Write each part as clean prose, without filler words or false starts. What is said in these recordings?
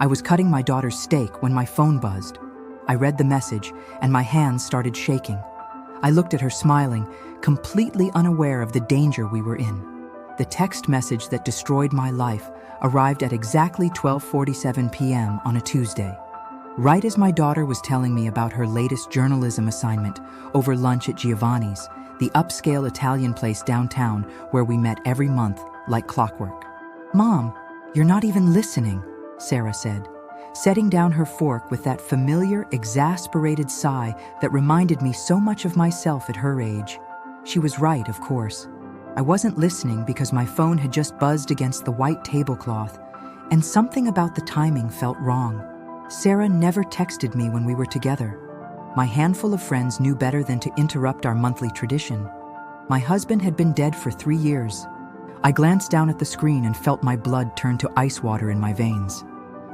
I was cutting my daughter's steak when my phone buzzed. I read the message, and my hands started shaking. I looked at her smiling, completely unaware of the danger we were in. The text message that destroyed my life arrived at exactly 12:47 p.m. on a Tuesday. Right as my daughter was telling me about her latest journalism assignment over lunch at Giovanni's, the upscale Italian place downtown where we met every month like clockwork. "Mom, you're not even listening," Sarah said, setting down her fork with that familiar, exasperated sigh that reminded me so much of myself at her age. She was right, of course. I wasn't listening because my phone had just buzzed against the white tablecloth, and something about the timing felt wrong. Sarah never texted me when we were together. My handful of friends knew better than to interrupt our monthly tradition. My husband had been dead for 3 years. I glanced down at the screen and felt my blood turn to ice water in my veins.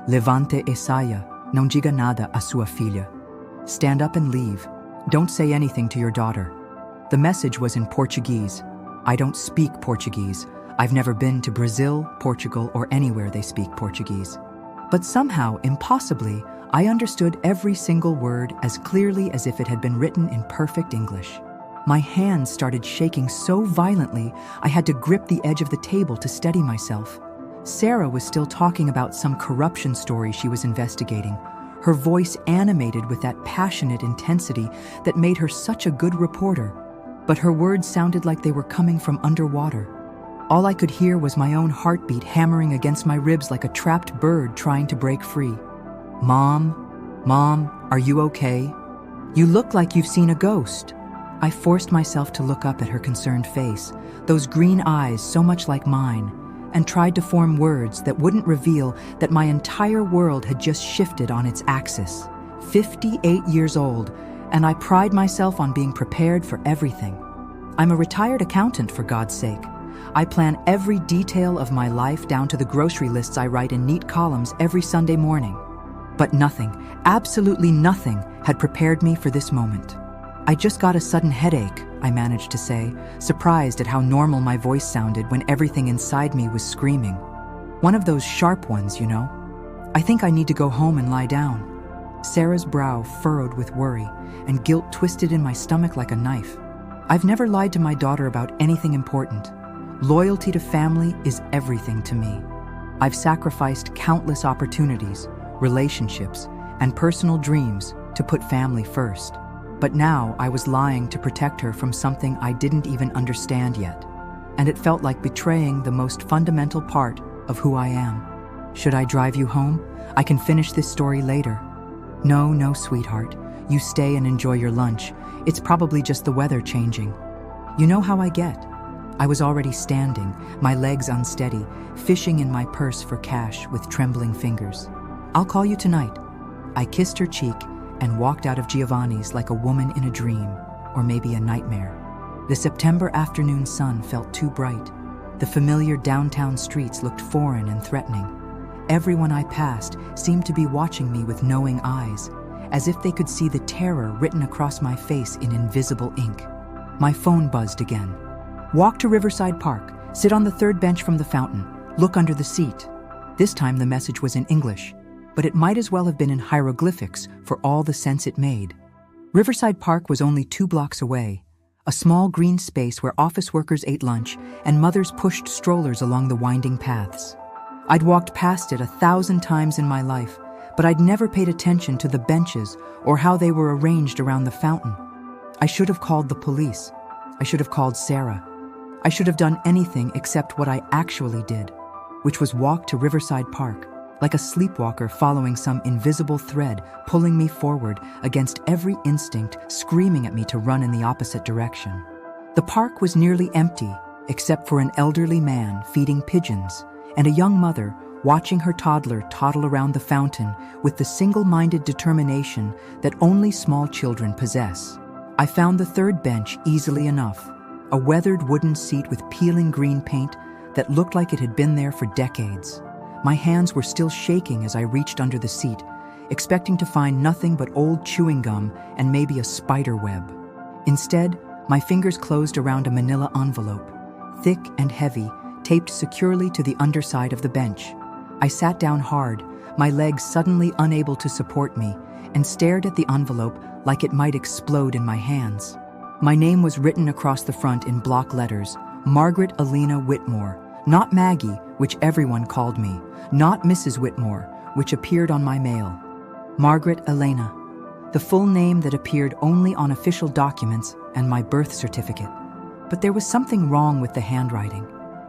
"Levante e saia, non diga nada a sua filha." Stand up and leave. Don't say anything to your daughter. The message was in Portuguese. I don't speak Portuguese. I've never been to Brazil, Portugal, or anywhere they speak Portuguese. But somehow, impossibly, I understood every single word as clearly as if it had been written in perfect English. My hands started shaking so violently, I had to grip the edge of the table to steady myself. Sarah was still talking about some corruption story she was investigating, her voice animated with that passionate intensity that made her such a good reporter. But her words sounded like they were coming from underwater. All I could hear was my own heartbeat hammering against my ribs like a trapped bird trying to break free. Mom, are you okay? You look like you've seen a ghost." I forced myself to look up at her concerned face, those green eyes so much like mine, and tried to form words that wouldn't reveal that my entire world had just shifted on its axis. 58 years old, and I pride myself on being prepared for everything. I'm a retired accountant, for God's sake. I plan every detail of my life down to the grocery lists I write in neat columns every Sunday morning. But nothing, absolutely nothing, had prepared me for this moment. "I just got a sudden headache," I managed to say, surprised at how normal my voice sounded when everything inside me was screaming. "One of those sharp ones, you know. I think I need to go home and lie down." Sarah's brow furrowed with worry, and guilt twisted in my stomach like a knife. I've never lied to my daughter about anything important. Loyalty to family is everything to me. I've sacrificed countless opportunities, relationships, and personal dreams to put family first. But now I was lying to protect her from something I didn't even understand yet. And it felt like betraying the most fundamental part of who I am. "Should I drive you home? I can finish this story later." No, sweetheart. You stay and enjoy your lunch. It's probably just the weather changing. You know how I get. I was already standing, my legs unsteady, fishing in my purse for cash with trembling fingers. "I'll call you tonight." I kissed her cheek and walked out of Giovanni's like a woman in a dream, or maybe a nightmare. The September afternoon sun felt too bright. The familiar downtown streets looked foreign and threatening. Everyone I passed seemed to be watching me with knowing eyes, as if they could see the terror written across my face in invisible ink. My phone buzzed again. "Walk to Riverside Park, sit on the third bench from the fountain, look under the seat." This time the message was in English, but it might as well have been in hieroglyphics for all the sense it made. Riverside Park was only 2 blocks away, a small green space where office workers ate lunch and mothers pushed strollers along the winding paths. I'd walked past it 1,000 times in my life, but I'd never paid attention to the benches or how they were arranged around the fountain. I should have called the police. I should have called Sarah. I should have done anything except what I actually did, which was walk to Riverside Park, like a sleepwalker following some invisible thread pulling me forward against every instinct, screaming at me to run in the opposite direction. The park was nearly empty, except for an elderly man feeding pigeons and a young mother watching her toddler toddle around the fountain with the single-minded determination that only small children possess. I found the third bench easily enough, a weathered wooden seat with peeling green paint that looked like it had been there for decades. My hands were still shaking as I reached under the seat, expecting to find nothing but old chewing gum and maybe a spider web. Instead, my fingers closed around a manila envelope, thick and heavy, taped securely to the underside of the bench. I sat down hard, my legs suddenly unable to support me, and stared at the envelope like it might explode in my hands. My name was written across the front in block letters, Margaret Elena Whitmore, not Maggie, which everyone called me, not Mrs. Whitmore, which appeared on my mail. Margaret Elena, the full name that appeared only on official documents and my birth certificate. But there was something wrong with the handwriting.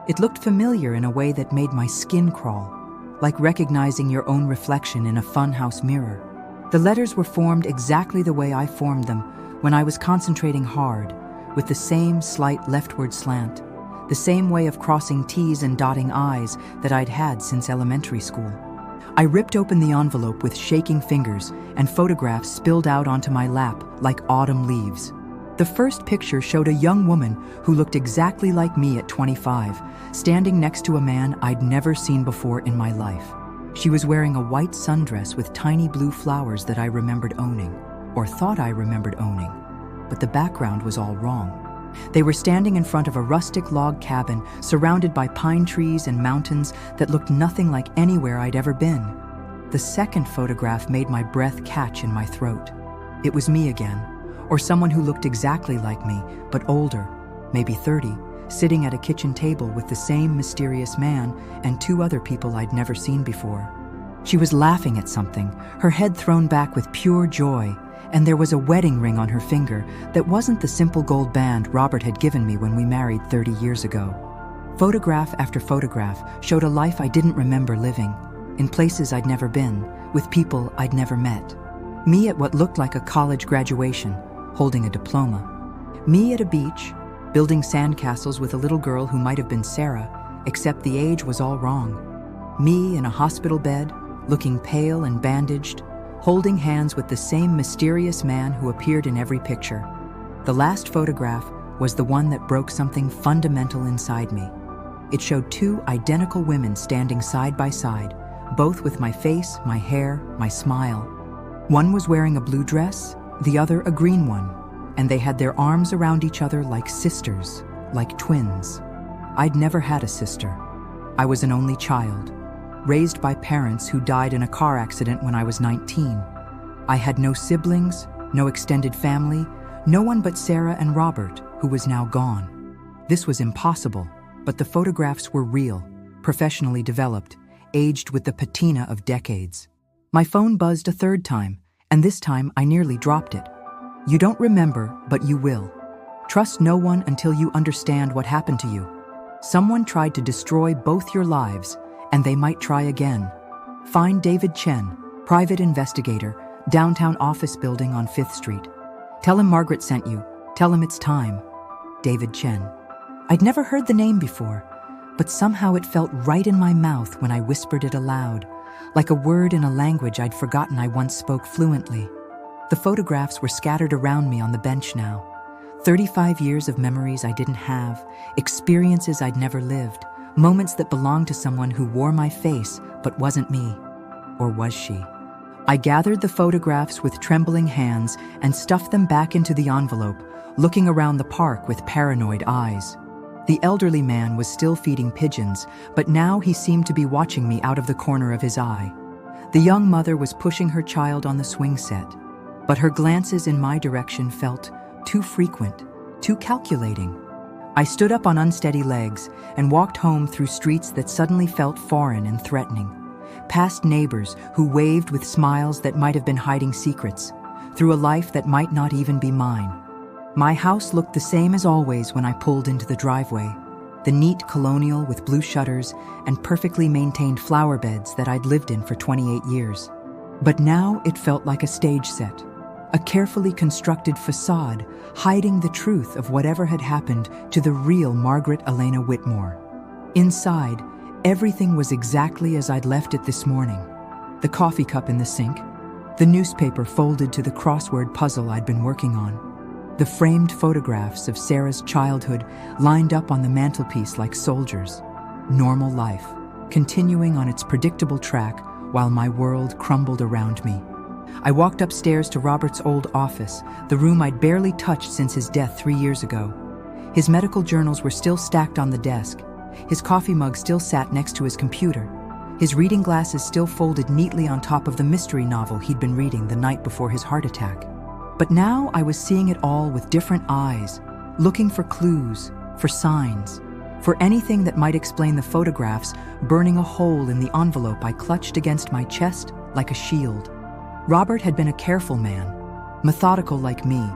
It looked familiar in a way that made my skin crawl, like recognizing your own reflection in a funhouse mirror. The letters were formed exactly the way I formed them when I was concentrating hard, with the same slight leftward slant, the same way of crossing T's and dotting I's that I'd had since elementary school. I ripped open the envelope with shaking fingers, and photographs spilled out onto my lap like autumn leaves. The first picture showed a young woman who looked exactly like me at 25, standing next to a man I'd never seen before in my life. She was wearing a white sundress with tiny blue flowers that I remembered owning, or thought I remembered owning, but the background was all wrong. They were standing in front of a rustic log cabin surrounded by pine trees and mountains that looked nothing like anywhere I'd ever been. The second photograph made my breath catch in my throat. It was me again, or someone who looked exactly like me, but older, maybe 30, sitting at a kitchen table with the same mysterious man and two other people I'd never seen before. She was laughing at something, her head thrown back with pure joy, and there was a wedding ring on her finger that wasn't the simple gold band Robert had given me when we married 30 years ago. Photograph after photograph showed a life I didn't remember living, in places I'd never been, with people I'd never met. Me at what looked like a college graduation, holding a diploma. Me at a beach, building sandcastles with a little girl who might have been Sarah, except the age was all wrong. Me in a hospital bed, looking pale and bandaged, holding hands with the same mysterious man who appeared in every picture. The last photograph was the one that broke something fundamental inside me. It showed two identical women standing side by side, both with my face, my hair, my smile. One was wearing a blue dress, the other a green one, and they had their arms around each other like sisters, like twins. I'd never had a sister. I was an only child, raised by parents who died in a car accident when I was 19. I had no siblings, no extended family, no one but Sarah and Robert, who was now gone. This was impossible, but the photographs were real, professionally developed, aged with the patina of decades. My phone buzzed a third time, and this time I nearly dropped it. You don't remember, but you will. Trust no one until you understand what happened to you. Someone tried to destroy both your lives, and they might try again. Find David Chen, private investigator, downtown office building on 5th Street. Tell him Margaret sent you. Tell him it's time. David Chen. I'd never heard the name before, but somehow it felt right in my mouth when I whispered it aloud, like a word in a language I'd forgotten I once spoke fluently. The photographs were scattered around me on the bench now. 35 years of memories I didn't have, experiences I'd never lived, moments that belonged to someone who wore my face but wasn't me. Or was she? I gathered the photographs with trembling hands and stuffed them back into the envelope, looking around the park with paranoid eyes. The elderly man was still feeding pigeons, but now he seemed to be watching me out of the corner of his eye. The young mother was pushing her child on the swing set, but her glances in my direction felt too frequent, too calculating. I stood up on unsteady legs and walked home through streets that suddenly felt foreign and threatening, past neighbors who waved with smiles that might have been hiding secrets, through a life that might not even be mine. My house looked the same as always when I pulled into the driveway, the neat colonial with blue shutters and perfectly maintained flower beds that I'd lived in for 28 years. But now it felt like a stage set, a carefully constructed facade hiding the truth of whatever had happened to the real Margaret Elena Whitmore. Inside, everything was exactly as I'd left it this morning. The coffee cup in the sink, the newspaper folded to the crossword puzzle I'd been working on, the framed photographs of Sarah's childhood lined up on the mantelpiece like soldiers. Normal life, continuing on its predictable track while my world crumbled around me. I walked upstairs to Robert's old office, the room I'd barely touched since his death 3 years ago. His medical journals were still stacked on the desk. His coffee mug still sat next to his computer. his reading glasses still folded neatly on top of the mystery novel he'd been reading the night before his heart attack. But now I was seeing it all with different eyes, looking for clues, for signs, for anything that might explain the photographs burning a hole in the envelope I clutched against my chest like a shield. Robert had been a careful man, methodical like me,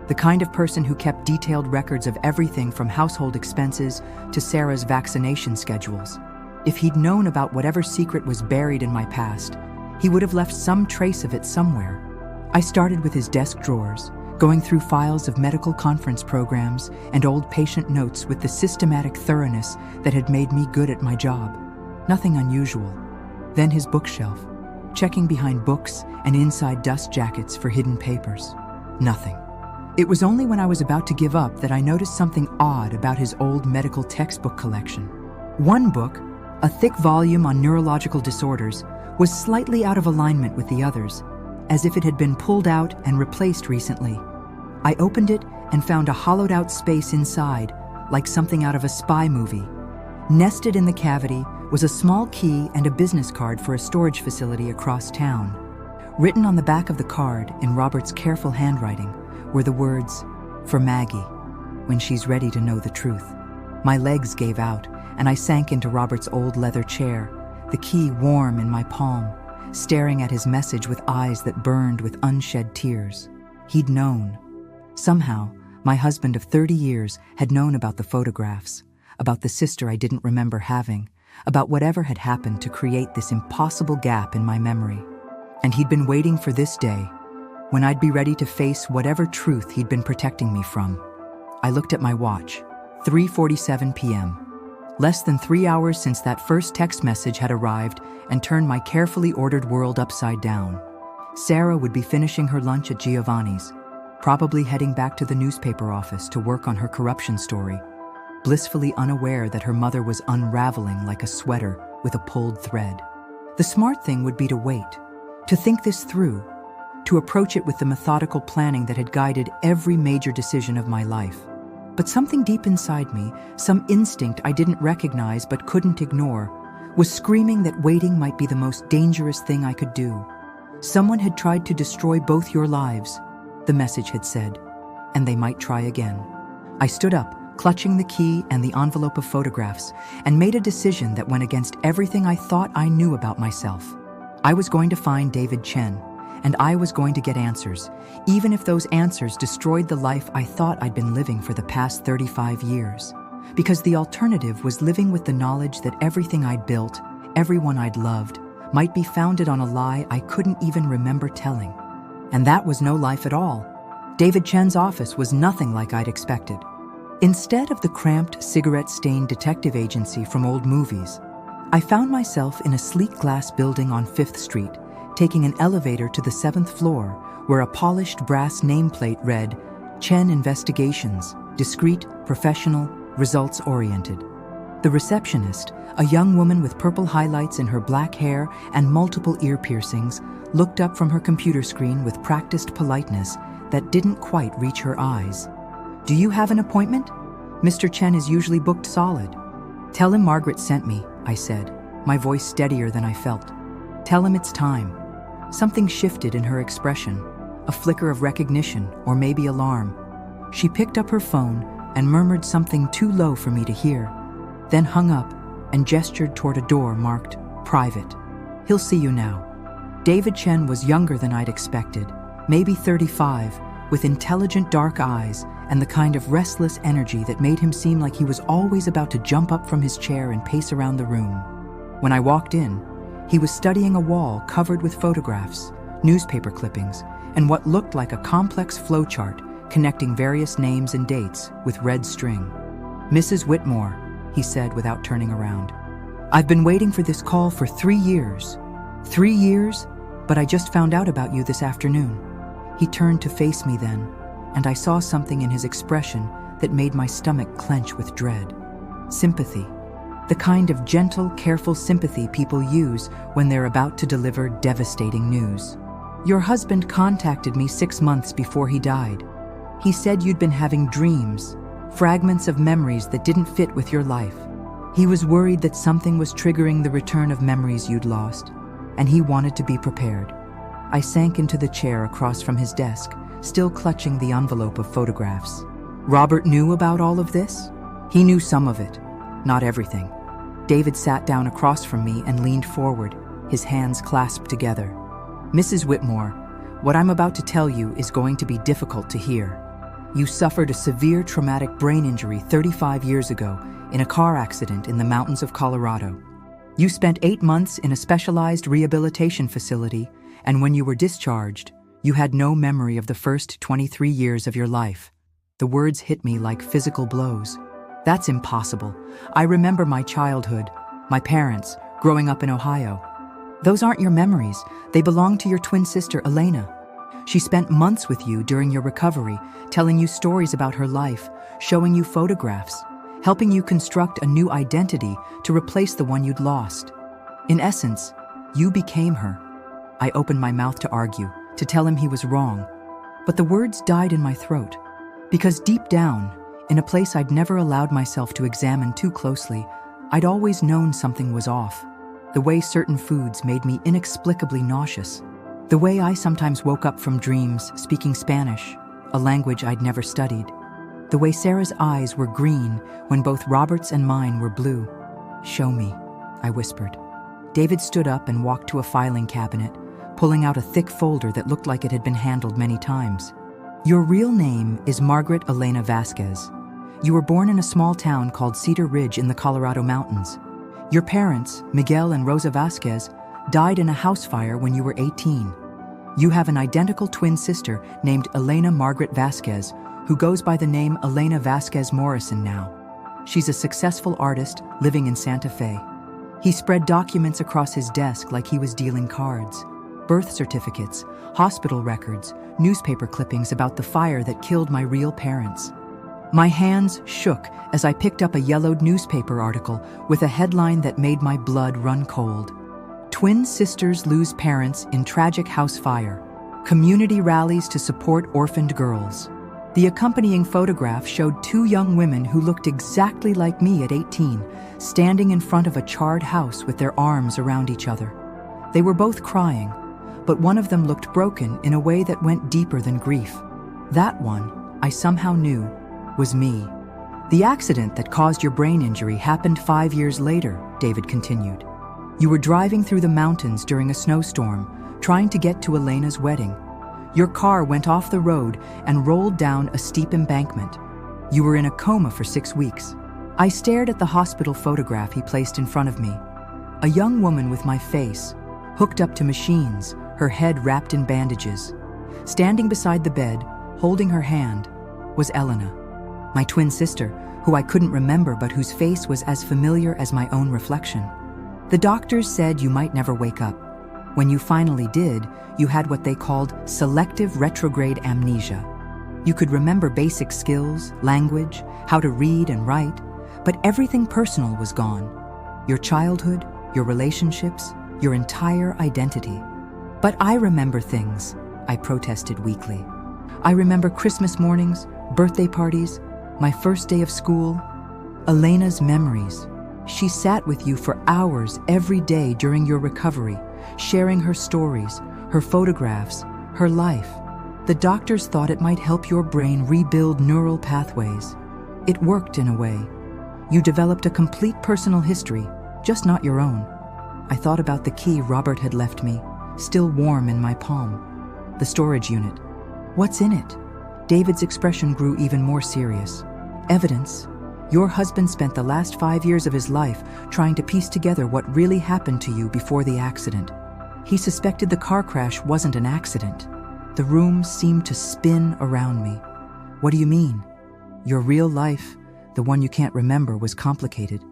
the kind of person who kept detailed records of everything from household expenses to Sarah's vaccination schedules. If he'd known about whatever secret was buried in my past, he would have left some trace of it somewhere. I started with his desk drawers, going through files of medical conference programs and old patient notes with the systematic thoroughness that had made me good at my job. Nothing unusual. Then his bookshelf, checking behind books and inside dust jackets for hidden papers. Nothing. It was only when I was about to give up that I noticed something odd about his old medical textbook collection. One book, a thick volume on neurological disorders, was slightly out of alignment with the others, as if it had been pulled out and replaced recently. I opened it and found a hollowed-out space inside, like something out of a spy movie. Nested in the cavity was a small key and a business card for a storage facility across town. Written on the back of the card, in Robert's careful handwriting, were the words, "For Maggie, when she's ready to know the truth." My legs gave out, and I sank into Robert's old leather chair, the key warm in my palm, staring at his message with eyes that burned with unshed tears. He'd known. Somehow, my husband of 30 years had known about the photographs, about the sister I didn't remember having, about whatever had happened to create this impossible gap in my memory. And he'd been waiting for this day, when I'd be ready to face whatever truth he'd been protecting me from. I looked at my watch, 3:47 p.m. Less than 3 hours since that first text message had arrived and turned my carefully ordered world upside down. Sarah would be finishing her lunch at Giovanni's, probably heading back to the newspaper office to work on her corruption story, blissfully unaware that her mother was unraveling like a sweater with a pulled thread. The smart thing would be to wait, to think this through, to approach it with the methodical planning that had guided every major decision of my life. But something deep inside me, some instinct I didn't recognize but couldn't ignore, was screaming that waiting might be the most dangerous thing I could do. Someone had tried to destroy both your lives, the message had said, and they might try again. I stood up, clutching the key and the envelope of photographs, and made a decision that went against everything I thought I knew about myself. I was going to find David Chen, and I was going to get answers, even if those answers destroyed the life I thought I'd been living for the past 35 years. Because the alternative was living with the knowledge that everything I'd built, everyone I'd loved, might be founded on a lie I couldn't even remember telling. And that was no life at all. David Chen's office was nothing like I'd expected. Instead of the cramped, cigarette-stained detective agency from old movies, I found myself in a sleek glass building on 5th Street, taking an elevator to the 7th floor, where a polished brass nameplate read, "Chen Investigations, discreet, professional, results-oriented." The receptionist, a young woman with purple highlights in her black hair and multiple ear piercings, looked up from her computer screen with practiced politeness that didn't quite reach her eyes. "Do you have an appointment? Mr. Chen is usually booked solid." "Tell him Margaret sent me," I said, my voice steadier than I felt. "Tell him it's time." Something shifted in her expression, a flicker of recognition or maybe alarm. She picked up her phone and murmured something too low for me to hear, then hung up and gestured toward a door marked "Private." "He'll see you now." David Chen was younger than I'd expected, maybe 35, with intelligent dark eyes and the kind of restless energy that made him seem like he was always about to jump up from his chair and pace around the room. When I walked in, he was studying a wall covered with photographs, newspaper clippings, and what looked like a complex flowchart connecting various names and dates with red string. "Mrs. Whitmore," he said without turning around. "I've been waiting for this call for 3 years. 3 years, but I just found out about you this afternoon." He turned to face me then, and I saw something in his expression that made my stomach clench with dread. Sympathy. The kind of gentle, careful sympathy people use when they're about to deliver devastating news. "Your husband contacted me 6 months before he died. He said you'd been having dreams, fragments of memories that didn't fit with your life. He was worried that something was triggering the return of memories you'd lost, and he wanted to be prepared. I sank into the chair across from his desk, still clutching the envelope of photographs. Robert knew about all of this? He knew some of it, not everything. David sat down across from me and leaned forward, his hands clasped together. Mrs. Whitmore, what I'm about to tell you is going to be difficult to hear. You suffered a severe traumatic brain injury 35 years ago in a car accident in the mountains of Colorado. You spent 8 months in a specialized rehabilitation facility, and when you were discharged, you had no memory of the first 23 years of your life. The words hit me like physical blows. That's impossible. I remember my childhood, my parents, growing up in Ohio. Those aren't your memories. They belong to your twin sister, Elena. She spent months with you during your recovery, telling you stories about her life, showing you photographs, helping you construct a new identity to replace the one you'd lost. In essence, you became her. I opened my mouth to argue, to tell him he was wrong, but the words died in my throat, because deep down, in a place I'd never allowed myself to examine too closely, I'd always known something was off. The way certain foods made me inexplicably nauseous. The way I sometimes woke up from dreams speaking Spanish, a language I'd never studied. The way Sarah's eyes were green when both Robert's and mine were blue. "Show me," I whispered. David stood up and walked to a filing cabinet, pulling out a thick folder that looked like it had been handled many times. "Your real name is Margaret Elena Vasquez. You were born in a small town called Cedar Ridge in the Colorado Mountains. Your parents, Miguel and Rosa Vasquez, died in a house fire when you were 18. You have an identical twin sister named Elena Margaret Vasquez, who goes by the name Elena Vasquez Morrison now. She's a successful artist living in Santa Fe." He spread documents across his desk like he was dealing cards. Birth certificates, hospital records, newspaper clippings about the fire that killed my real parents. My hands shook as I picked up a yellowed newspaper article with a headline that made my blood run cold. "Twin sisters lose parents in tragic house fire. Community rallies to support orphaned girls." The accompanying photograph showed 2 young women who looked exactly like me at 18, standing in front of a charred house with their arms around each other. They were both crying, but one of them looked broken in a way that went deeper than grief. That one, I somehow knew, was me. "The accident that caused your brain injury happened 5 years later," David continued. "You were driving through the mountains during a snowstorm, trying to get to Elena's wedding. Your car went off the road and rolled down a steep embankment. You were in a coma for 6 weeks. I stared at the hospital photograph he placed in front of me. A young woman with my face, hooked up to machines, her head wrapped in bandages. Standing beside the bed, holding her hand, was Elena, my twin sister, who I couldn't remember but whose face was as familiar as my own reflection. The doctors said you might never wake up. When you finally did, you had what they called selective retrograde amnesia. You could remember basic skills, language, how to read and write, but everything personal was gone. Your childhood, your relationships, your entire identity. But I remember things," I protested weakly. "I remember Christmas mornings, birthday parties, my first day of school. Elena's memories. She sat with you for hours every day during your recovery, sharing her stories, her photographs, her life. The doctors thought it might help your brain rebuild neural pathways. It worked in a way. You developed a complete personal history, just not your own." I thought about the key Robert had left me, still warm in my palm. "The storage unit. What's in it?" David's expression grew even more serious. "Evidence. Your husband spent the last 5 years of his life trying to piece together what really happened to you before the accident. He suspected the car crash wasn't an accident. The room seemed to spin around me. What do you mean? Your real life, the one you can't remember, was complicated.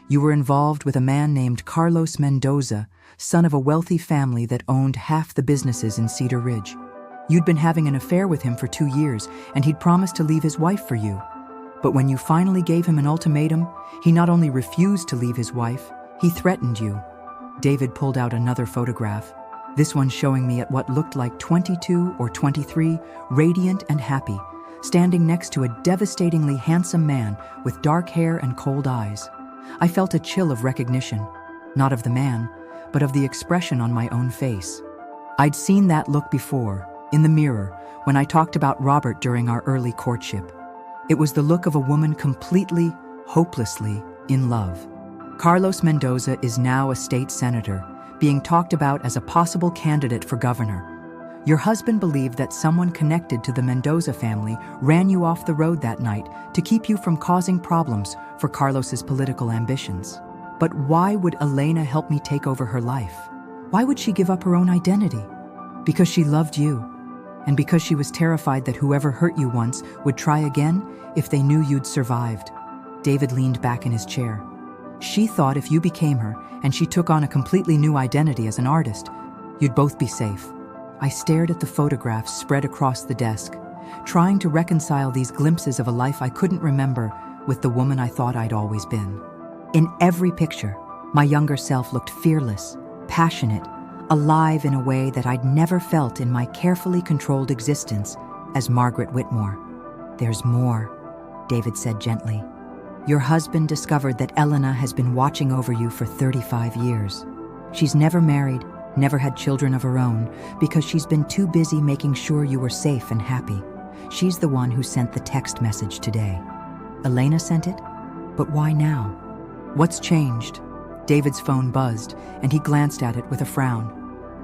You were involved with a man named Carlos Mendoza, son of a wealthy family that owned half the businesses in Cedar Ridge. You'd been having an affair with him for 2 years, and he'd promised to leave his wife for you. But when you finally gave him an ultimatum, he not only refused to leave his wife, he threatened you." David pulled out another photograph, this one showing me at what looked like 22 or 23, radiant and happy, standing next to a devastatingly handsome man with dark hair and cold eyes. I felt a chill of recognition, not of the man, but of the expression on my own face. I'd seen that look before, in the mirror, when I talked about Robert during our early courtship. It was the look of a woman completely, hopelessly in love. Carlos Mendoza is now a state senator, being talked about as a possible candidate for governor. Your husband believed that someone connected to the Mendoza family ran you off the road that night to keep you from causing problems for Carlos's political ambitions. But why would Elena help me take over her life? Why would she give up her own identity? Because she loved you, and because she was terrified that whoever hurt you once would try again if they knew you'd survived. David leaned back in his chair. She thought if you became her and she took on a completely new identity as an artist, you'd both be safe. I stared at the photographs spread across the desk, trying to reconcile these glimpses of a life I couldn't remember with the woman I thought I'd always been. In every picture, my younger self looked fearless, passionate, alive in a way that I'd never felt in my carefully controlled existence as Margaret Whitmore. "There's more," David said gently. "Your husband discovered that Elena has been watching over you for 35 years. She's never married, never had children of her own, because she's been too busy making sure you were safe and happy. She's the one who sent the text message today." "Elena sent it? But why now?" "What's changed?" David's phone buzzed, and he glanced at it with a frown.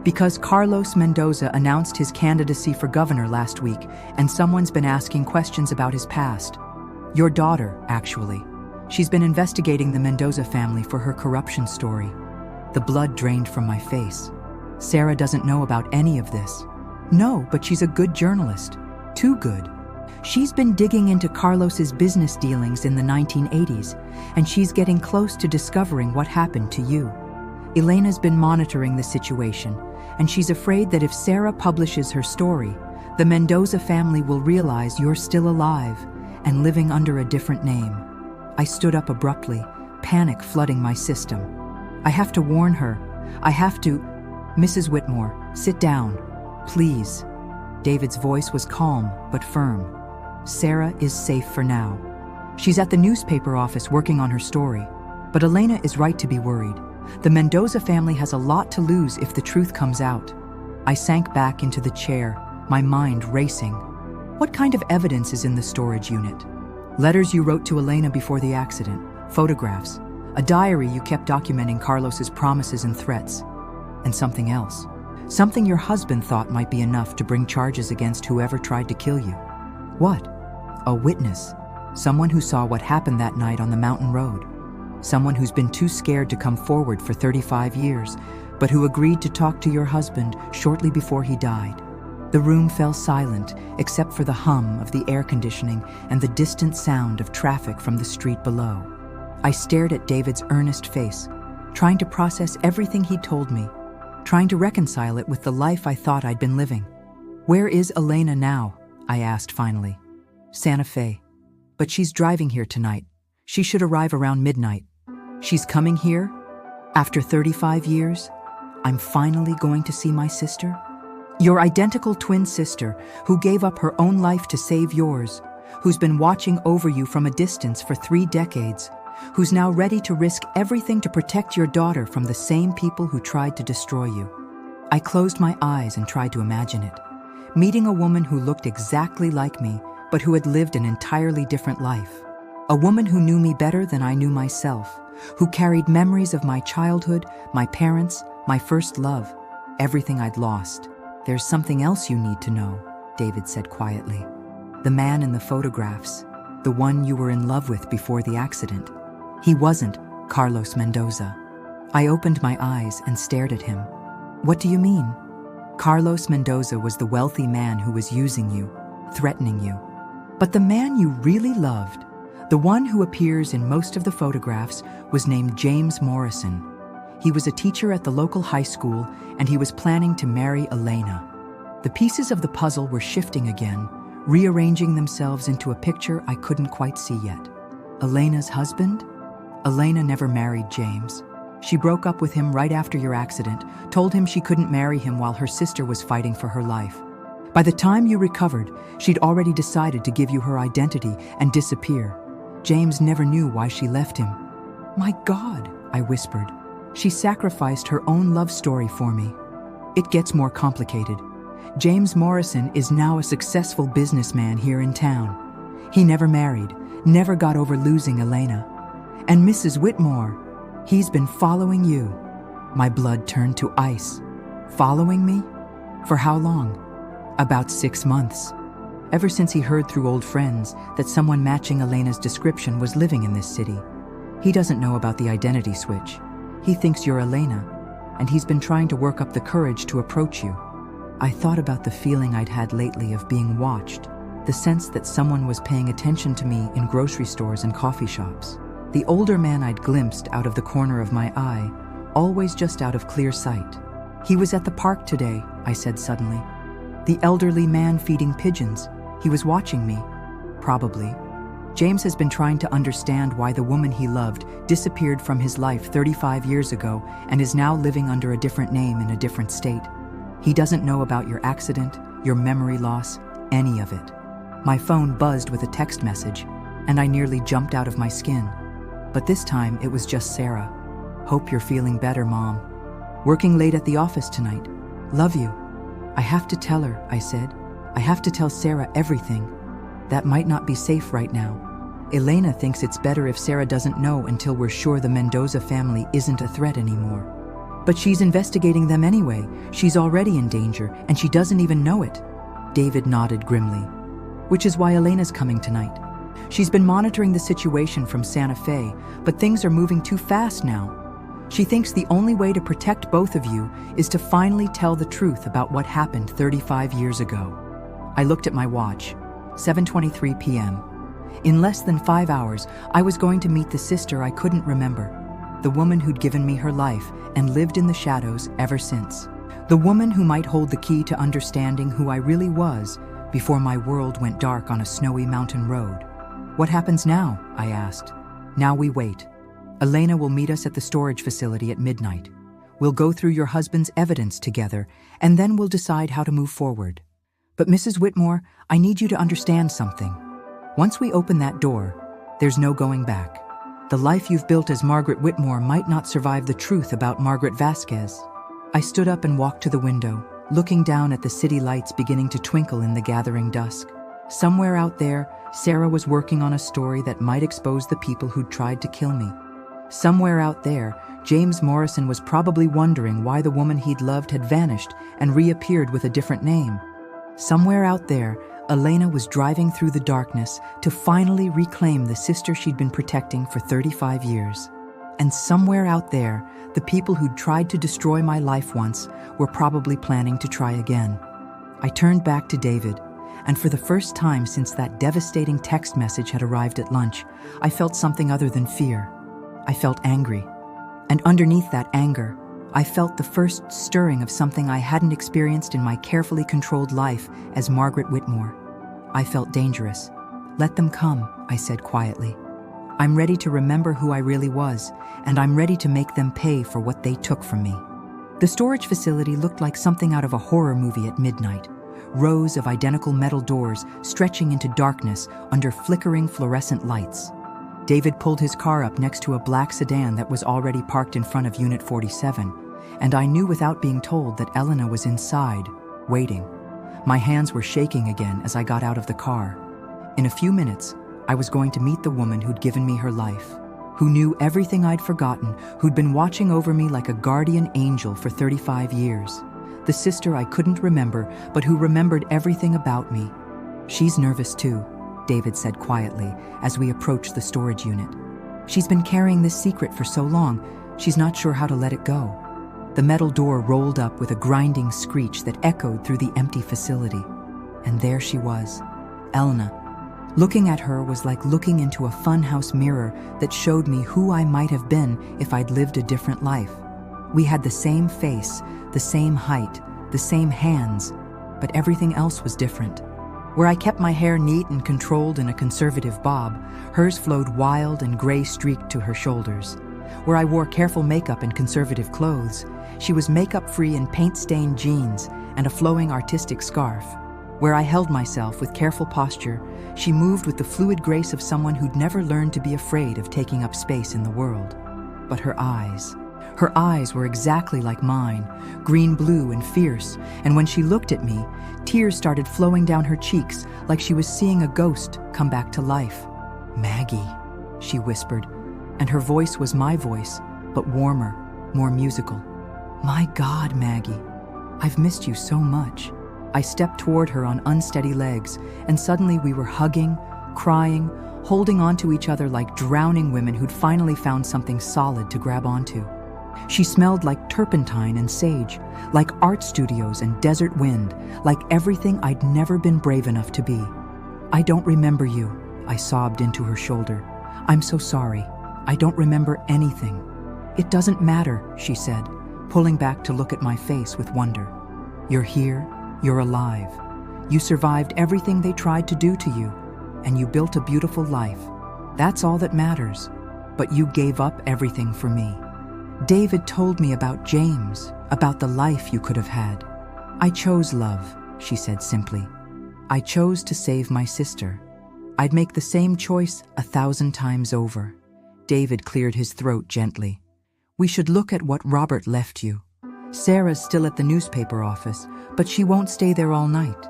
"Because Carlos Mendoza announced his candidacy for governor last week, and someone's been asking questions about his past. Your daughter, actually. She's been investigating the Mendoza family for her corruption story." The blood drained from my face. "Sarah doesn't know about any of this." "No, but she's a good journalist. Too good. She's been digging into Carlos's business dealings in the 1980s, and she's getting close to discovering what happened to you. Elena's been monitoring the situation, and she's afraid that if Sarah publishes her story, the Mendoza family will realize you're still alive and living under a different name." I stood up abruptly, panic flooding my system. "I have to warn her. I have to—" "Mrs. Whitmore, sit down, please." David's voice was calm but firm. "Sarah is safe for now. She's at the newspaper office working on her story. But Elena is right to be worried. The Mendoza family has a lot to lose if the truth comes out." I sank back into the chair, my mind racing. "What kind of evidence is in the storage unit?" "Letters you wrote to Elena before the accident, photographs, a diary you kept documenting Carlos's promises and threats, and something else. Something your husband thought might be enough to bring charges against whoever tried to kill you." "What?" "A witness. Someone who saw what happened that night on the mountain road. Someone who's been too scared to come forward for 35 years, but who agreed to talk to your husband shortly before he died." The room fell silent, except for the hum of the air conditioning and the distant sound of traffic from the street below. I stared at David's earnest face, trying to process everything he'd told me, trying to reconcile it with the life I thought I'd been living. "Where is Elena now?" I asked finally. "Santa Fe. But she's driving here tonight. She should arrive around midnight." "She's coming here? After 35 years? I'm finally going to see my sister? Your identical twin sister, who gave up her own life to save yours, who's been watching over you from a distance for 3 decades, who's now ready to risk everything to protect your daughter from the same people who tried to destroy you." I closed my eyes and tried to imagine it. Meeting a woman who looked exactly like me, but who had lived an entirely different life. A woman who knew me better than I knew myself, who carried memories of my childhood, my parents, my first love, everything I'd lost. "There's something else you need to know," David said quietly. "The man in the photographs, the one you were in love with before the accident, he wasn't Carlos Mendoza." I opened my eyes and stared at him. "What do you mean?" "Carlos Mendoza was the wealthy man who was using you, threatening you. But the man you really loved, the one who appears in most of the photographs, was named James Morrison. He was a teacher at the local high school, and he was planning to marry Elena." The pieces of the puzzle were shifting again, rearranging themselves into a picture I couldn't quite see yet. "Elena's husband? Elena never married James. She broke up with him right after your accident, told him she couldn't marry him while her sister was fighting for her life. By the time you recovered, she'd already decided to give you her identity and disappear. James never knew why she left him. My God, I whispered. She sacrificed her own love story for me. It gets more complicated. James Morrison is now a successful businessman here in town. He never married, never got over losing Elena. And Mrs. Whitmore, he's been following you. My blood turned to ice. Following me? For how long? About 6 months. Ever since he heard through old friends that someone matching Elena's description was living in this city. He doesn't know about the identity switch. He thinks you're Elena, and he's been trying to work up the courage to approach you. I thought about the feeling I'd had lately of being watched, the sense that someone was paying attention to me in grocery stores and coffee shops. The older man I'd glimpsed out of the corner of my eye, always just out of clear sight. He was at the park today, I said suddenly. The elderly man feeding pigeons. He was watching me. Probably. James has been trying to understand why the woman he loved disappeared from his life 35 years ago and is now living under a different name in a different state. He doesn't know about your accident, your memory loss, any of it. My phone buzzed with a text message, and I nearly jumped out of my skin. But this time it was just Sarah. Hope you're feeling better, Mom. Working late at the office tonight. Love you. I have to tell her, I said. I have to tell Sarah everything. That might not be safe right now. Elena thinks it's better if Sarah doesn't know until we're sure the Mendoza family isn't a threat anymore. But she's investigating them anyway. She's already in danger, and she doesn't even know it. David nodded grimly. Which is why Elena's coming tonight. She's been monitoring the situation from Santa Fe, but things are moving too fast now. She thinks the only way to protect both of you is to finally tell the truth about what happened 35 years ago. I looked at my watch. 7:23 p.m. In less than 5 hours, I was going to meet the sister I couldn't remember, the woman who'd given me her life and lived in the shadows ever since, the woman who might hold the key to understanding who I really was before my world went dark on a snowy mountain road. What happens now? I asked. Now we wait. Elena will meet us at the storage facility at midnight. We'll go through your husband's evidence together, and then we'll decide how to move forward. But Mrs. Whitmore, I need you to understand something. Once we open that door, there's no going back. The life you've built as Margaret Whitmore might not survive the truth about Margaret Vasquez. I stood up and walked to the window, looking down at the city lights beginning to twinkle in the gathering dusk. Somewhere out there, Sarah was working on a story that might expose the people who'd tried to kill me. Somewhere out there, James Morrison was probably wondering why the woman he'd loved had vanished and reappeared with a different name. Somewhere out there, Elena was driving through the darkness to finally reclaim the sister she'd been protecting for 35 years. And somewhere out there, the people who'd tried to destroy my life once were probably planning to try again. I turned back to David, and for the first time since that devastating text message had arrived at lunch, I felt something other than fear. I felt angry. And underneath that anger, I felt the first stirring of something I hadn't experienced in my carefully controlled life as Margaret Whitmore. I felt dangerous. Let them come, I said quietly. I'm ready to remember who I really was, and I'm ready to make them pay for what they took from me. The storage facility looked like something out of a horror movie at midnight. Rows of identical metal doors stretching into darkness under flickering fluorescent lights. David pulled his car up next to a black sedan that was already parked in front of Unit 47, and I knew without being told that Elena was inside, waiting. My hands were shaking again as I got out of the car. In a few minutes, I was going to meet the woman who'd given me her life, who knew everything I'd forgotten, who'd been watching over me like a guardian angel for 35 years. The sister I couldn't remember, but who remembered everything about me. She's nervous too, David said quietly as we approached the storage unit. She's been carrying this secret for so long, she's not sure how to let it go. The metal door rolled up with a grinding screech that echoed through the empty facility. And there she was, Elena. Looking at her was like looking into a funhouse mirror that showed me who I might have been if I'd lived a different life. We had the same face, the same height, the same hands, but everything else was different. Where I kept my hair neat and controlled in a conservative bob, hers flowed wild and gray-streaked to her shoulders. Where I wore careful makeup and conservative clothes, she was makeup-free in paint-stained jeans and a flowing artistic scarf. Where I held myself with careful posture, she moved with the fluid grace of someone who'd never learned to be afraid of taking up space in the world. But her eyes were exactly like mine, green-blue and fierce, and when she looked at me, tears started flowing down her cheeks like she was seeing a ghost come back to life. "Maggie," she whispered, and her voice was my voice, but warmer, more musical. "My God, Maggie, I've missed you so much." I stepped toward her on unsteady legs, and suddenly we were hugging, crying, holding onto each other like drowning women who'd finally found something solid to grab onto. She smelled like turpentine and sage, like art studios and desert wind, like everything I'd never been brave enough to be. "I don't remember you," I sobbed into her shoulder. "I'm so sorry. I don't remember anything." "It doesn't matter," she said, pulling back to look at my face with wonder. "You're here, you're alive. You survived everything they tried to do to you, and you built a beautiful life. That's all that matters. But you gave up everything for me." "David told me about James, about the life you could have had." "I chose love," she said simply. "I chose to save my sister. I'd make the same choice 1,000 times over." David cleared his throat gently. "We should look at what Robert left you. Sarah's still at the newspaper office, but she won't stay there all night.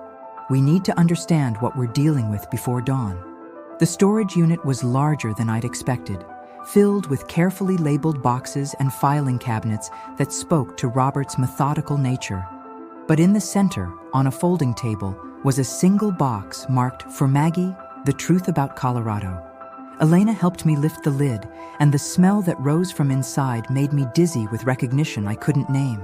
We need to understand what we're dealing with before dawn." The storage unit was larger than I'd expected, filled with carefully labeled boxes and filing cabinets that spoke to Robert's methodical nature. But in the center, on a folding table, was a single box marked "For Maggie, the Truth About Colorado." Elena helped me lift the lid, and the smell that rose from inside made me dizzy with recognition I couldn't name.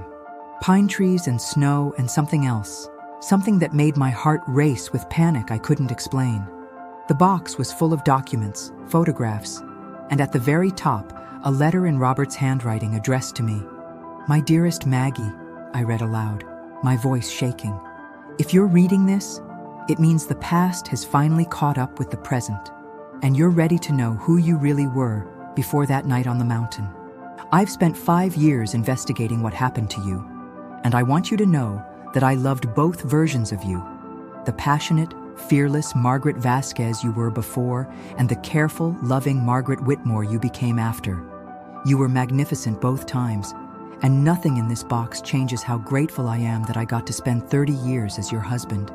Pine trees and snow and something else, something that made my heart race with panic I couldn't explain. The box was full of documents, photographs, and at the very top, a letter in Robert's handwriting addressed to me. "My dearest Maggie," I read aloud, my voice shaking. "If you're reading this, it means the past has finally caught up with the present, and you're ready to know who you really were before that night on the mountain. I've spent 5 years investigating what happened to you, and I want you to know that I loved both versions of you, the passionate, fearless Margaret Vasquez you were before, and the careful, loving Margaret Whitmore you became after. You were magnificent both times, and nothing in this box changes how grateful I am that I got to spend 30 years as your husband."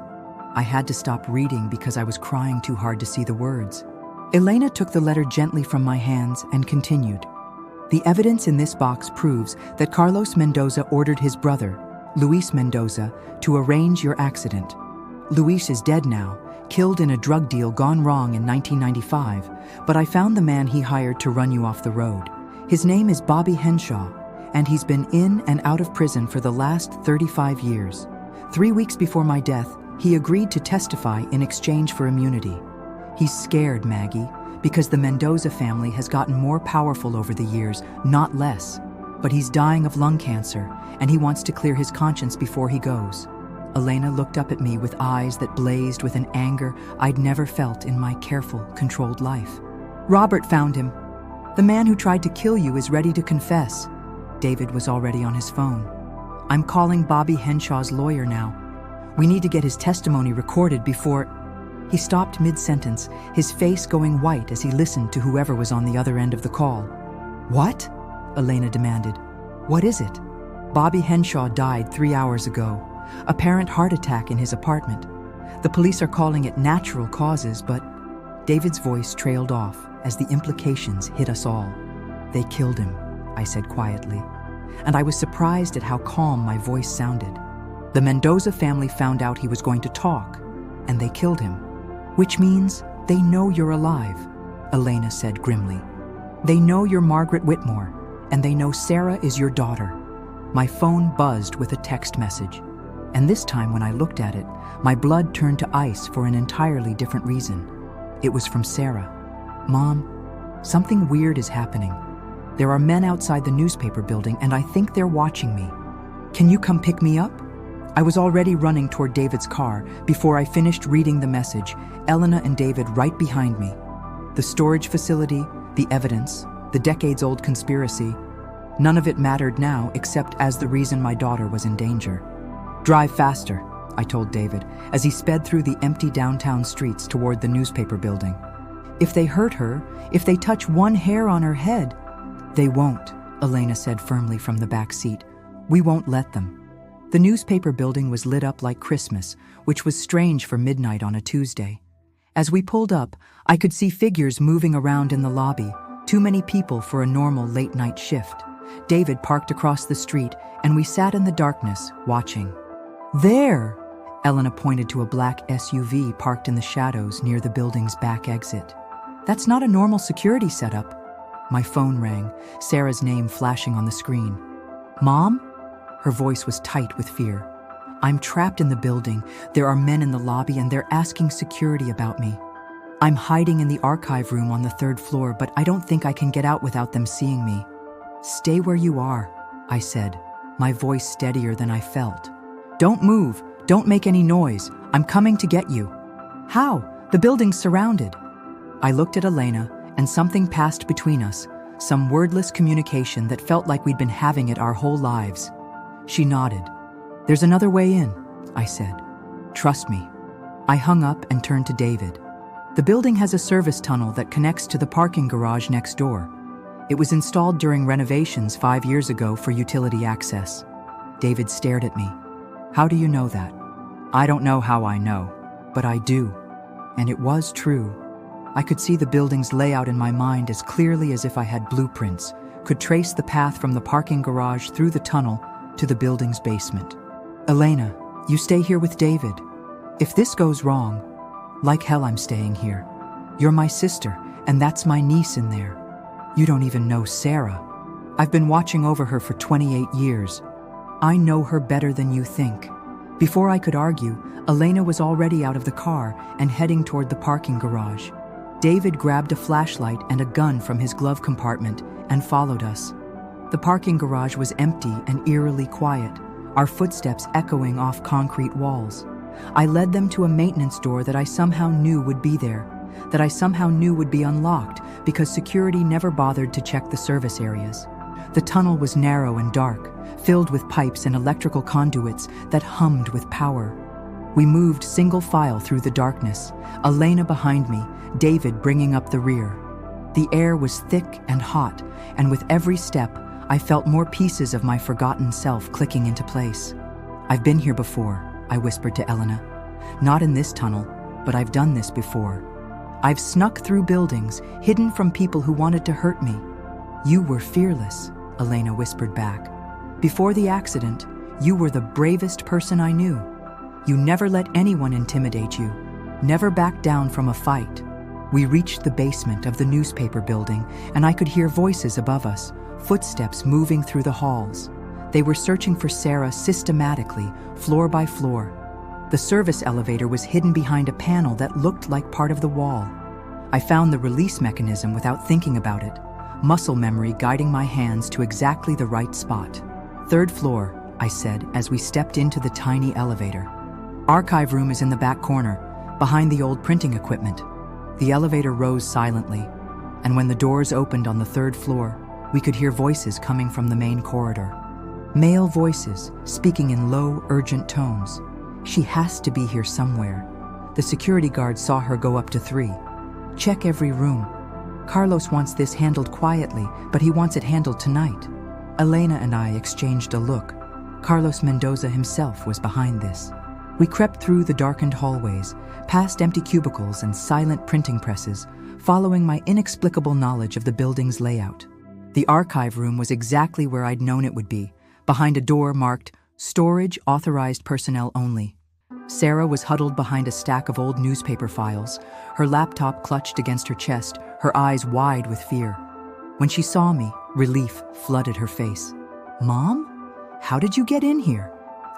I had to stop reading because I was crying too hard to see the words. Elena took the letter gently from my hands and continued. "The evidence in this box proves that Carlos Mendoza ordered his brother, Luis Mendoza, to arrange your accident. Luis is dead now, killed in a drug deal gone wrong in 1995, but I found the man he hired to run you off the road. His name is Bobby Henshaw, and he's been in and out of prison for the last 35 years. 3 weeks before my death, he agreed to testify in exchange for immunity. He's scared, Maggie, because the Mendoza family has gotten more powerful over the years, not less. But he's dying of lung cancer, and he wants to clear his conscience before he goes." Elena looked up at me with eyes that blazed with an anger I'd never felt in my careful, controlled life. "Robert found him. The man who tried to kill you is ready to confess." David was already on his phone. "I'm calling Bobby Henshaw's lawyer now. We need to get his testimony recorded before—" He stopped mid-sentence, his face going white as he listened to whoever was on the other end of the call. "What?" Elena demanded. "What is it?" "Bobby Henshaw died 3 hours ago. Apparent heart attack in his apartment. The police are calling it natural causes, but—" David's voice trailed off as the implications hit us all. "They killed him," I said quietly, and I was surprised at how calm my voice sounded. "The Mendoza family found out he was going to talk, and they killed him. Which means they know you're alive," Elena said grimly. "They know you're Margaret Whitmore, and they know Sarah is your daughter." My phone buzzed with a text message, and this time when I looked at it, my blood turned to ice for an entirely different reason. It was from Sarah. "Mom, something weird is happening. There are men outside the newspaper building, and I think they're watching me. Can you come pick me up?" I was already running toward David's car before I finished reading the message, Elena and David right behind me. The storage facility, the evidence, the decades-old conspiracy, none of it mattered now except as the reason my daughter was in danger. "Drive faster," I told David, as he sped through the empty downtown streets toward the newspaper building. If they hurt her, if they touch one hair on her head, they won't, Elena said firmly from the back seat. We won't let them. The newspaper building was lit up like Christmas, which was strange for midnight on a Tuesday. As we pulled up, I could see figures moving around in the lobby, too many people for a normal late-night shift. David parked across the street, and we sat in the darkness, watching. There! Elena pointed to a black SUV parked in the shadows near the building's back exit. That's not a normal security setup. My phone rang, Sarah's name flashing on the screen. Mom? Her voice was tight with fear. I'm trapped in the building. There are men in the lobby and they're asking security about me. I'm hiding in the archive room on the 3rd floor, but I don't think I can get out without them seeing me. Stay where you are, I said, my voice steadier than I felt. Don't move. Don't make any noise. I'm coming to get you. How? The building's surrounded. I looked at Elena, and something passed between us, some wordless communication that felt like we'd been having it our whole lives. She nodded. There's another way in, I said. Trust me. I hung up and turned to David. The building has a service tunnel that connects to the parking garage next door. It was installed during renovations 5 years ago for utility access. David stared at me. How do you know that? I don't know how I know, but I do. And it was true. I could see the building's layout in my mind as clearly as if I had blueprints, could trace the path from the parking garage through the tunnel to the building's basement. Elena, you stay here with David. If this goes wrong, like hell I'm staying here. You're my sister, and that's my niece in there. You don't even know Sarah. I've been watching over her for 28 years. I know her better than you think. Before I could argue, Elena was already out of the car and heading toward the parking garage. David grabbed a flashlight and a gun from his glove compartment and followed us. The parking garage was empty and eerily quiet, our footsteps echoing off concrete walls. I led them to a maintenance door that I somehow knew would be there, that I somehow knew would be unlocked because security never bothered to check the service areas. The tunnel was narrow and dark, filled with pipes and electrical conduits that hummed with power. We moved single file through the darkness, Elena behind me, David bringing up the rear. The air was thick and hot, and with every step, I felt more pieces of my forgotten self clicking into place. I've been here before, I whispered to Elena. Not in this tunnel, but I've done this before. I've snuck through buildings, hidden from people who wanted to hurt me. You were fearless, Elena whispered back. Before the accident, you were the bravest person I knew. You never let anyone intimidate you, never backed down from a fight. We reached the basement of the newspaper building, and I could hear voices above us, footsteps moving through the halls. They were searching for Sarah systematically, floor by floor. The service elevator was hidden behind a panel that looked like part of the wall. I found the release mechanism without thinking about it, muscle memory guiding my hands to exactly the right spot. 3rd floor, I said as we stepped into the tiny elevator. Archive room is in the back corner, behind the old printing equipment. The elevator rose silently, and when the doors opened on the 3rd floor, we could hear voices coming from the main corridor. Male voices, speaking in low, urgent tones. She has to be here somewhere. The security guard saw her go up to 3. Check every room. Carlos wants this handled quietly, but he wants it handled tonight. Elena and I exchanged a look. Carlos Mendoza himself was behind this. We crept through the darkened hallways, past empty cubicles and silent printing presses, following my inexplicable knowledge of the building's layout. The archive room was exactly where I'd known it would be, behind a door marked, "Storage Authorized Personnel Only." Sarah was huddled behind a stack of old newspaper files, her laptop clutched against her chest, her eyes wide with fear. When she saw me, relief flooded her face. "Mom? How did you get in here?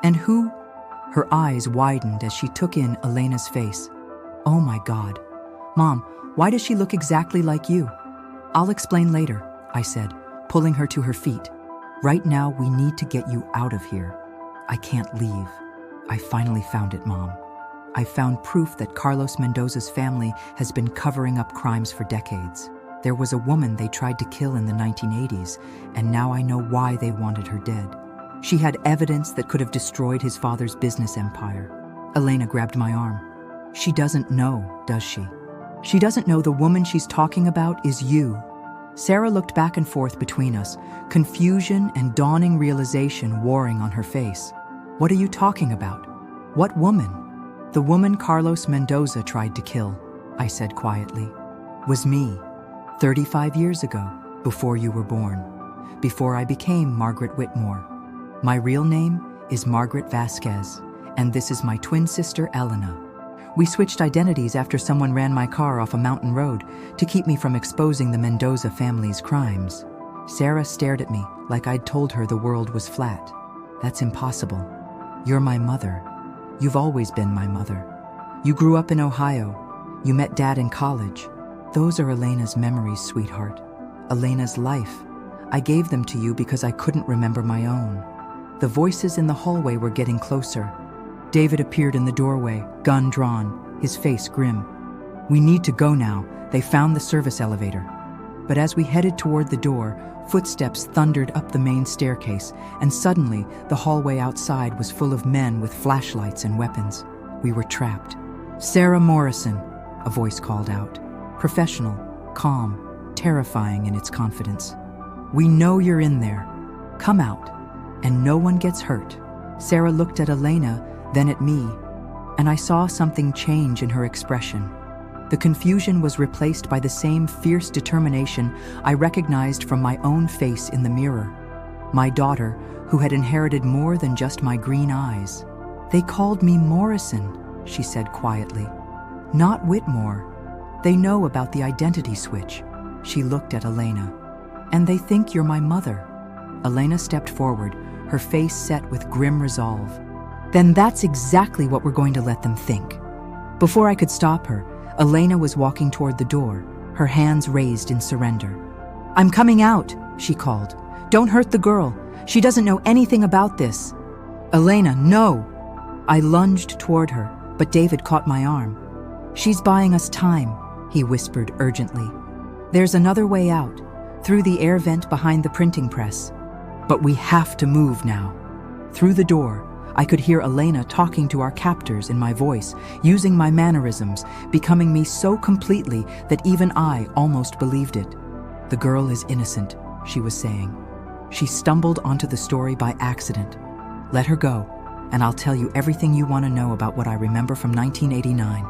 And who?" Her eyes widened as she took in Elena's face. "Oh my God. Mom, why does she look exactly like you?" "I'll explain later," I said, pulling her to her feet. "Right now, we need to get you out of here. I can't leave." I finally found it, Mom. I found proof that Carlos Mendoza's family has been covering up crimes for decades. There was a woman they tried to kill in the 1980s, and now I know why they wanted her dead. She had evidence that could have destroyed his father's business empire. Elena grabbed my arm. She doesn't know, does she? She doesn't know the woman she's talking about is you. Sarah looked back and forth between us, confusion and dawning realization warring on her face. What are you talking about? What woman? The woman Carlos Mendoza tried to kill, I said quietly. Was me, 35 years ago, before you were born, before I became Margaret Whitmore. My real name is Margaret Vasquez, and this is my twin sister, Elena. We switched identities after someone ran my car off a mountain road to keep me from exposing the Mendoza family's crimes. Sarah stared at me like I'd told her the world was flat. That's impossible. You're my mother. You've always been my mother. You grew up in Ohio. You met Dad in college. Those are Elena's memories, sweetheart. Elena's life. I gave them to you because I couldn't remember my own. The voices in the hallway were getting closer. David appeared in the doorway, gun drawn, his face grim. We need to go now. They found the service elevator. But as we headed toward the door, footsteps thundered up the main staircase, and suddenly the hallway outside was full of men with flashlights and weapons. We were trapped. Sarah Morrison, a voice called out. Professional, calm, terrifying in its confidence. We know you're in there. Come out, and no one gets hurt. Sarah looked at Elena, then at me, and I saw something change in her expression. The confusion was replaced by the same fierce determination I recognized from my own face in the mirror. My daughter, who had inherited more than just my green eyes. They called me Morrison, she said quietly. Not Whitmore. They know about the identity switch. She looked at Elena. And they think you're my mother. Elena stepped forward, her face set with grim resolve. Then that's exactly what we're going to let them think. Before I could stop her, Elena was walking toward the door, her hands raised in surrender. I'm coming out, she called. Don't hurt the girl. She doesn't know anything about this. Elena, no! I lunged toward her, but David caught my arm. She's buying us time, he whispered urgently. There's another way out, through the air vent behind the printing press. But we have to move now. Through the door, I could hear Elena talking to our captors in my voice, using my mannerisms, becoming me so completely that even I almost believed it. The girl is innocent, she was saying. She stumbled onto the story by accident. Let her go, and I'll tell you everything you want to know about what I remember from 1989.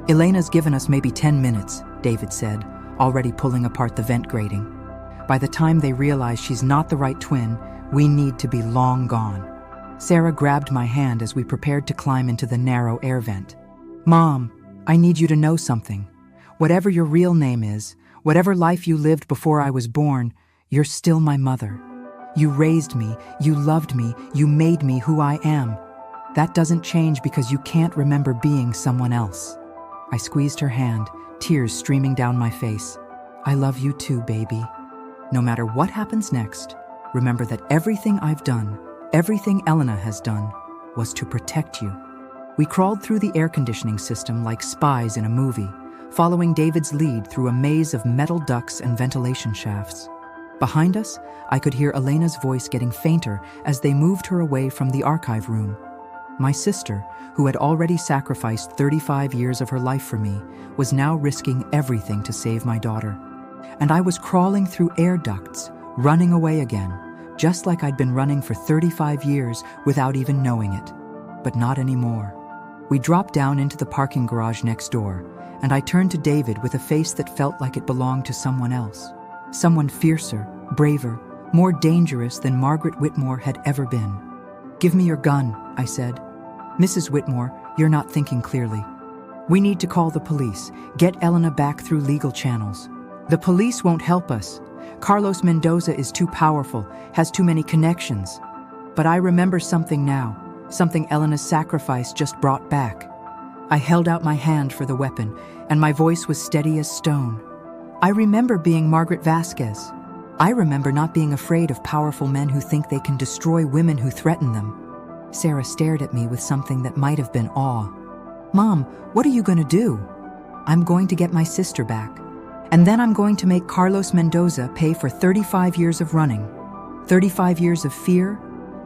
Elena's given us maybe 10 minutes, David said, already pulling apart the vent grating. By the time they realize she's not the right twin, we need to be long gone. Sarah grabbed my hand as we prepared to climb into the narrow air vent. Mom, I need you to know something. Whatever your real name is, whatever life you lived before I was born, you're still my mother. You raised me, you loved me, you made me who I am. That doesn't change because you can't remember being someone else. I squeezed her hand, tears streaming down my face. I love you too, baby. No matter what happens next, remember that everything I've done, everything Elena has done, was to protect you. We crawled through the air conditioning system like spies in a movie, following David's lead through a maze of metal ducts and ventilation shafts. Behind us, I could hear Elena's voice getting fainter as they moved her away from the archive room. My sister, who had already sacrificed 35 years of her life for me, was now risking everything to save my daughter. And I was crawling through air ducts, running away again, just like I'd been running for 35 years without even knowing it. But not anymore. We dropped down into the parking garage next door, and I turned to David with a face that felt like it belonged to someone else. Someone fiercer, braver, more dangerous than Margaret Whitmore had ever been. Give me your gun, I said. Mrs. Whitmore, you're not thinking clearly. We need to call the police, get Elena back through legal channels. The police won't help us. Carlos Mendoza is too powerful, has too many connections. But I remember something now, something Elena's sacrifice just brought back. I held out my hand for the weapon, and my voice was steady as stone. I remember being Margaret Vasquez. I remember not being afraid of powerful men who think they can destroy women who threaten them. Sarah stared at me with something that might have been awe. Mom, what are you going to do? I'm going to get my sister back. And then I'm going to make Carlos Mendoza pay for 35 years of running. 35 years of fear,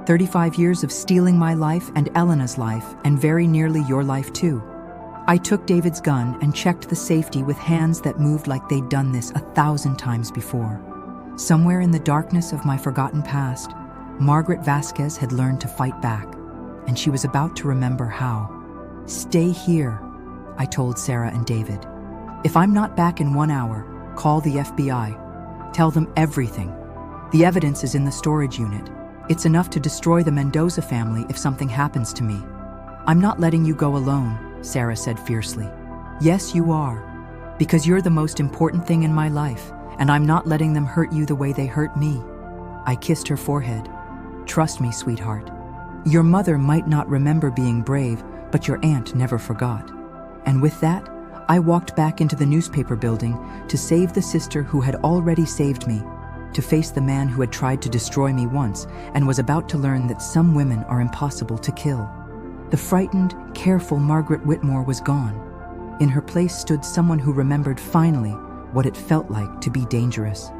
35 years of stealing my life and Elena's life, and very nearly your life too. I took David's gun and checked the safety with hands that moved like they'd done this 1,000 times before. Somewhere in the darkness of my forgotten past, Margaret Vasquez had learned to fight back, and she was about to remember how. "Stay here," I told Sarah and David. "If I'm not back in 1 hour, call the FBI. Tell them everything. The evidence is in the storage unit. It's enough to destroy the Mendoza family if something happens to me." "I'm not letting you go alone," Sarah said fiercely. "Yes, you are. Because you're the most important thing in my life, and I'm not letting them hurt you the way they hurt me." I kissed her forehead. "Trust me, sweetheart. Your mother might not remember being brave, but your aunt never forgot." And with that, I walked back into the newspaper building to save the sister who had already saved me, to face the man who had tried to destroy me once and was about to learn that some women are impossible to kill. The frightened, careful Margaret Whitmore was gone. In her place stood someone who remembered finally what it felt like to be dangerous.